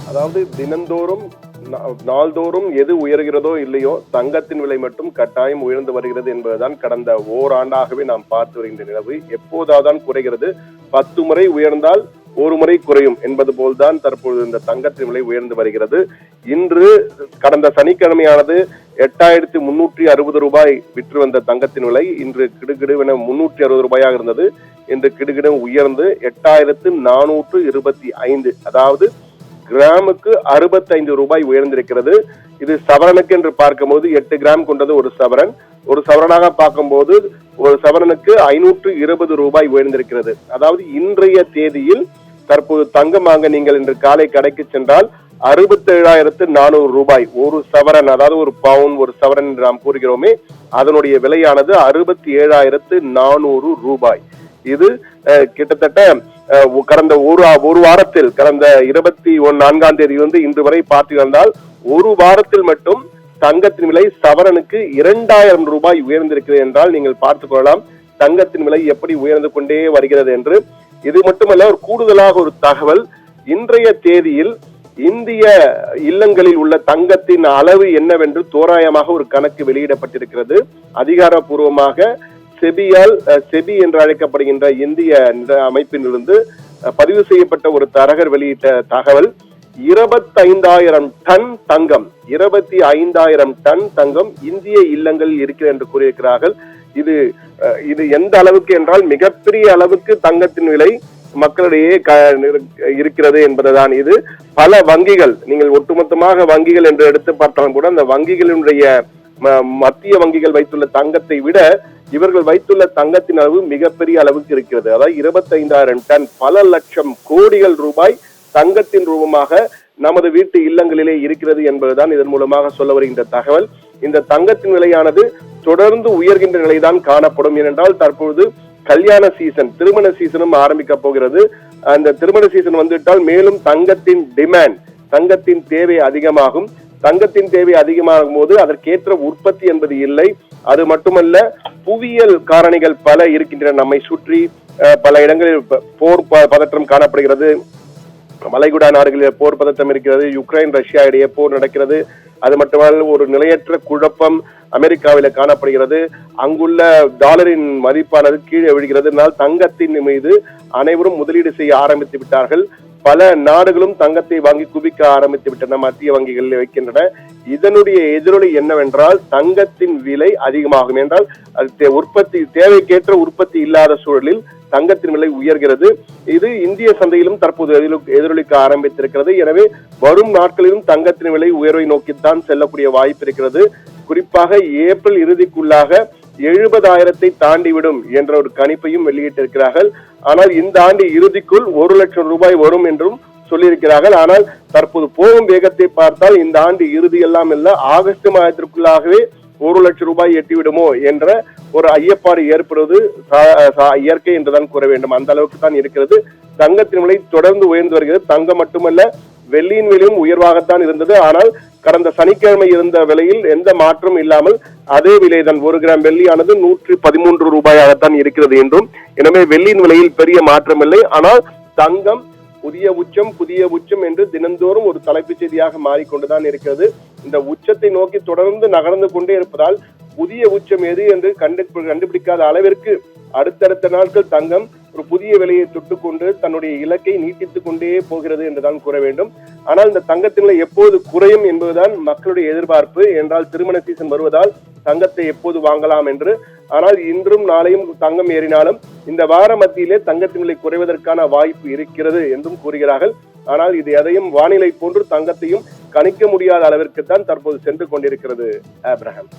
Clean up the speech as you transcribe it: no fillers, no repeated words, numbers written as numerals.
அதாவது தினந்தோறும் நாள்தோறும் எது உயர்கிறதோ இல்லையோ தங்கத்தின் விலை மட்டும் கட்டாயம் உயர்ந்து வருகிறது என்பதுதான் கடந்த ஓராண்டாகவே நாம் பார்த்து வருகின்ற நிலவு. எப்போதாதான் குறைகிறது. 10 முறை உயர்ந்தால் ஒரு முறை குறையும் என்பது போல்தான் தற்பொழுது இந்த தங்கத்தின் விலை உயர்ந்து வருகிறது. இன்று கடந்த சனிக்கிழமையானது 8360 ரூபாய் விற்று வந்த தங்கத்தின் விலை இன்று கிடுகிடுவென 360 ரூபாயாக இருந்தது. இன்று கிடுகிடு உயர்ந்து 8425, அதாவது கிராமுக்கு 65 ரூபாய் உயர்ந்திருக்கிறது. இது சவரனுக்கு என்று பார்க்கும்போது 8 கிராம் கொண்டது ஒரு சவரன். ஒரு சவரனாக பார்க்கும்போது ஒரு சவரனுக்கு 520 ரூபாய் உயர்ந்திருக்கிறது. அதாவது இன்றைய தேதியில் தற்போது தங்கம் வாங்க நீங்கள் இன்று காலை கடைக்கு சென்றால் 67,400 ரூபாய் ஒரு சவரன், அதாவது ஒரு பவுன் ஒரு சவரன் என்று நாம் கூறுகிறோமே, அதனுடைய விலையானது 67,400 ரூபாய். இது கிட்டத்தட்ட கடந்த ஒரு வாரத்தில், கடந்த 24ஆம் தேதியிலிருந்து இன்று வரை பார்த்து வந்தால் ஒரு வாரத்தில் மட்டும் தங்கத்தின் விலை சவரனுக்கு 2000 ரூபாய் உயர்ந்திருக்கிறது என்றால் நீங்கள் பார்த்துக் கொள்ளலாம் தங்கத்தின் விலை எப்படி உயர்ந்து கொண்டே வருகிறது என்று. இது மட்டுமல்ல, ஒரு கூடுதலாக ஒரு தகவல், இன்றைய தேதியில் இந்திய இல்லங்களில் உள்ள தங்கத்தின் அளவு என்னவென்று தோராயமாக ஒரு கணக்கு வெளியிடப்பட்டிருக்கிறது. அதிகாரப்பூர்வமாக செபி என்று அழைக்கப்படுகின்ற இந்திய அமைப்பிலிருந்து பதிவு செய்யப்பட்ட ஒரு தரகர் வெளியிட்ட தகவல், 25,000 டன் தங்கம், 25,000 டன் தங்கம் இந்திய இல்லங்களில் இருக்கிறது என்று கூறியிருக்கிறார்கள். இது எந்த அளவுக்கு என்றால் மிகப்பெரிய அளவுக்கு தங்கத்தின் விலை மக்களிடையே இருக்கிறது என்பதுதான். இது பல வங்கிகள், நீங்கள் ஒட்டுமொத்தமாக வங்கிகள் என்று எடுத்து பார்த்தாலும் கூட அந்த வங்கிகளினுடைய மத்திய வங்கிகள் வைத்துள்ள தங்கத்தை விட இவர்கள் வைத்துள்ள தங்கத்தின் அளவு மிகப்பெரிய அளவுக்கு இருக்கிறது. அதாவது 25,000 டன், பல லட்சம் கோடிகள் ரூபாய் தங்கத்தின் ரூபமாக நமது வீட்டு இல்லங்களிலே இருக்கிறது என்பதுதான் இதன் மூலமாக சொல்ல வருகின்ற தகவல். இந்த தங்கத்தின் விலையானது தொடர்ந்து உயர்கின்ற நிலைதான் காணப்படும். ஏனென்றால் தற்பொழுது கல்யாண சீசன், திருமண சீசனும் ஆரம்பிக்க போகிறது. அந்த திருமண சீசன் வந்துவிட்டால் மேலும் தங்கத்தின் டிமாண்ட், தங்கத்தின் தேவை அதிகமாகும். தங்கத்தின் தேவை அதிகமாகும் போது அதற்கேற்ற உற்பத்தி என்பது இல்லை. அது மட்டுமல்ல, புவியியல் காரணிகள் பல இருக்கின்றன. நம்மை சுற்றி பல இடங்களில் போர் பதற்றம் காணப்படுகிறது. மலைகுடா நாடுகளில் போர் பதற்றம் இருக்கிறது. யுக்ரைன் ரஷ்யா இடையே போர் நடக்கிறது. அது மட்டுமல்ல, ஒரு நிலையற்ற குழப்பம் அமெரிக்காவில காணப்படுகிறது. அங்குள்ள டாலரின் மதிப்பானது கீழே விழுகிறது. தங்கத்தின் மீது அனைவரும் முதலீடு செய்ய ஆரம்பித்து விட்டார்கள். பல நாடுகளும் தங்கத்தை வாங்கி குவிக்க ஆரம்பித்து விட்டன, மத்திய வங்கிகளில் வைக்கின்றன. இதனுடைய எதிரொலி என்னவென்றால் தங்கத்தின் விலை அதிகமாகும். என்றால் உற்பத்தி தேவைக்கேற்ற உற்பத்தி இல்லாத சூழலில் தங்கத்தின் விலை உயர்கிறது. இது இந்திய சந்தையிலும் தற்போது எதிரொலிக்க ஆரம்பித்திருக்கிறது. எனவே வரும் நாட்களிலும் தங்கத்தின் விலை உயர்வை நோக்கித்தான் செல்லக்கூடிய வாய்ப்பு இருக்கிறது. குறிப்பாக ஏப்ரல் இறுதிக்குள்ளாக 70,000 தாண்டிவிடும் என்ற ஒரு கணிப்பையும் வெளியிட்டிருக்கிறார்கள். ஆனால் இந்த ஆண்டு இறுதிக்குள் 1 லட்சம் ரூபாய் வரும் என்றும் சொல்லியிருக்கிறார்கள். ஆனால் தற்போது போகும் வேகத்தை பார்த்தால் இந்த ஆண்டு இறுதி எல்லாம் இல்ல, ஆகஸ்ட் மாதத்திற்குள்ளாகவே 1 லட்சம் ரூபாய் எட்டிவிடுமோ என்ற ஒரு ஐயப்பாடு ஏற்படுவது இயற்கை என்றுதான் கூற வேண்டும். அந்த அளவுக்கு தான் இருக்கிறது. தங்கத்தின் விலை தொடர்ந்து உயர்ந்து வருகிறது. தங்கம் மட்டுமல்ல, வெள்ளியின் விலையும் உயர்வாகத்தான் இருந்தது. ஆனால் கடந்த சனிக்கிழமை இருந்த விலையில் எந்த மாற்றம் இல்லாமல் அதே விலைதான். 1 கிராம் வெள்ளியானது 113 ரூபாயாகத்தான் இருக்கிறது என்றும். எனவே வெள்ளியின் விலையில் பெரிய மாற்றம் இல்லை. ஆனால் தங்கம் புதிய உச்சம் என்று தினந்தோறும் ஒரு தலைப்புச் செய்தியாக மாறிக்கொண்டுதான் இருக்கிறது. இந்த உச்சத்தை நோக்கி தொடர்ந்து நகர்ந்து கொண்டே இருப்பதால் புதிய உச்சம் எது என்று கண்டுபிடிக்காத அளவிற்கு அடுத்தடுத்த நாட்கள் தங்கம் ஒரு புதிய விலையை தொட்டுக்கொண்டு தன்னுடைய இலக்கை நீட்டித்துக் கொண்டே போகிறது என்றுதான் கூற வேண்டும். ஆனால் இந்த தங்கத்தின் விலை எப்போது குறையும் என்பதுதான் மக்களுடைய எதிர்பார்ப்பு. என்றால் திருமண சீசன் வருவதால் தங்கத்தை எப்போது வாங்கலாம் என்று. ஆனால் இன்றும் நாளையும் தங்கம் ஏறினாலும் இந்த வார மத்தியிலே தங்கத்தின் விலை குறைவதற்கான வாய்ப்பு இருக்கிறது என்றும் கூறுகிறார்கள். ஆனால் இது எதையும் வானிலை போன்று தங்கத்தையும் கணிக்க முடியாத அளவிற்கு தான் தற்போது சென்று கொண்டிருக்கிறது. ஆப்ரஹாம்.